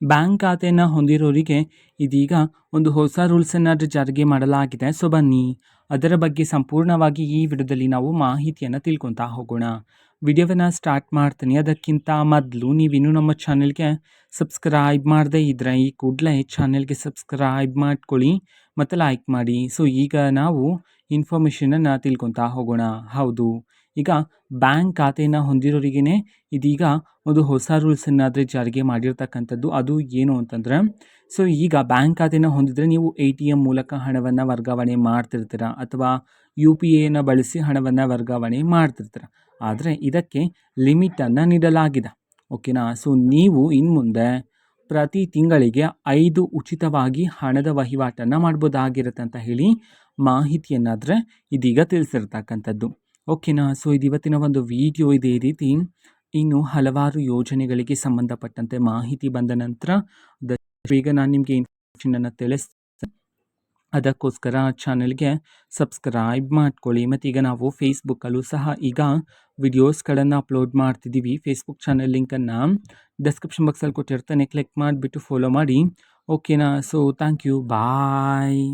Bank ಖಾತೆಯನ್ನು ಹೊಂದಿರೋರಿಗೆ ಇದೀಗ ಒಂದು ಹೊಸ ರೂಲ್ಸನ್ನು ಜಾರಿಗೆ ಮಾಡಲಾಗಿದೆ. ಸೊ ಬನ್ನಿ ಅದರ ಬಗ್ಗೆ ಸಂಪೂರ್ಣವಾಗಿ ಈ ವಿಡಿಯೋದಲ್ಲಿ ನಾವು ಮಾಹಿತಿಯನ್ನು ತಿಳ್ಕೊತಾ ಹೋಗೋಣ. ವಿಡಿಯೋವನ್ನು ಸ್ಟಾರ್ಟ್ ಮಾಡ್ತೀನಿ. ಅದಕ್ಕಿಂತ ಮೊದಲು ನೀವಿನ್ನೂ ನಮ್ಮ ಚಾನೆಲ್ಗೆ ಸಬ್ಸ್ಕ್ರೈಬ್ ಮಾಡದೇ ಇದ್ದರೆ ಈ ಕೂಡಲೇ ಚಾನೆಲ್ಗೆ ಸಬ್ಸ್ಕ್ರೈಬ್ ಮಾಡ್ಕೊಳ್ಳಿ ಮತ್ತು ಲೈಕ್ ಮಾಡಿ. ಸೊ ಈಗ ನಾವು ಇನ್ಫಾರ್ಮೇಷನನ್ನು ತಿಳ್ಕೊತಾ ಹೋಗೋಣ. ಹೌದು, ಈಗ ಬ್ಯಾಂಕ್ ಖಾತೆಯನ್ನು ಹೊಂದಿರೋರಿಗೇ ಇದೀಗ ಒಂದು ಹೊಸ ರೂಲ್ಸನ್ನು ಜಾರಿಗೆ ಮಾಡಿರ್ತಕ್ಕಂಥದ್ದು. ಅದು ಏನು ಅಂತಂದರೆ, ಸೊ ಈಗ ಬ್ಯಾಂಕ್ ಖಾತೆಯನ್ನು ಹೊಂದಿದರೆ ನೀವು ATM ಮೂಲಕ ಹಣವನ್ನು ವರ್ಗಾವಣೆ ಮಾಡ್ತಿರ್ತೀರ ಅಥವಾ UPIಯನ್ನು ಬಳಸಿ ಹಣವನ್ನು ವರ್ಗಾವಣೆ ಮಾಡ್ತಿರ್ತೀರ. ಆದರೆ ಇದಕ್ಕೆ ಲಿಮಿಟನ್ನು ನೀಡಲಾಗಿದೆ. ಓಕೆನಾ. ಸೊ ನೀವು ಇನ್ನು ಮುಂದೆ ಪ್ರತಿ ತಿಂಗಳಿಗೆ 5 ಉಚಿತವಾಗಿ ಹಣದ ವಹಿವಾಟನ್ನು ಮಾಡ್ಬೋದಾಗಿರುತ್ತೆ ಅಂತ ಹೇಳಿ ಮಾಹಿತಿಯನ್ನಾದರೆ ಇದೀಗ ತಿಳಿಸಿರ್ತಕ್ಕಂಥದ್ದು. ಓಕೆನಾ. ಸೊ ಇದು ಇವತ್ತಿನ ಒಂದು ವಿಡಿಯೋ. ಇದೇ ರೀತಿ ಇನ್ನು ಹಲವಾರು ಯೋಜನೆಗಳಿಗೆ ಸಂಬಂಧಪಟ್ಟಂತೆ ಮಾಹಿತಿ ಬಂದ ನಂತರ ಬೇಗ ನಾನು ನಿಮಗೆ ಇನ್ಫಾರ್ಮೇಷನನ್ನು ತಿಳಿಸ್ತೀನಿ. ಅದಕ್ಕೋಸ್ಕರ ಚಾನೆಲ್ಗೆ ಸಬ್ಸ್ಕ್ರೈಬ್ ಮಾಡ್ಕೊಳ್ಳಿ. ಮತ್ತು ಈಗ ನಾವು ಫೇಸ್ಬುಕ್ಕಲ್ಲೂ ಸಹ ಈಗ ವಿಡಿಯೋಸ್ಗಳನ್ನು ಅಪ್ಲೋಡ್ ಮಾಡ್ತಿದ್ದೀವಿ. ಫೇಸ್ಬುಕ್ ಚಾನೆಲ್ ಲಿಂಕನ್ನು ಡಿಸ್ಕ್ರಿಪ್ಷನ್ ಬಾಕ್ಸಲ್ಲಿ ಕೊಟ್ಟಿರ್ತಾನೆ, ಕ್ಲಿಕ್ ಮಾಡಿಬಿಟ್ಟು ಫಾಲೋ ಮಾಡಿ. ಓಕೆನಾ. So thank you, bye.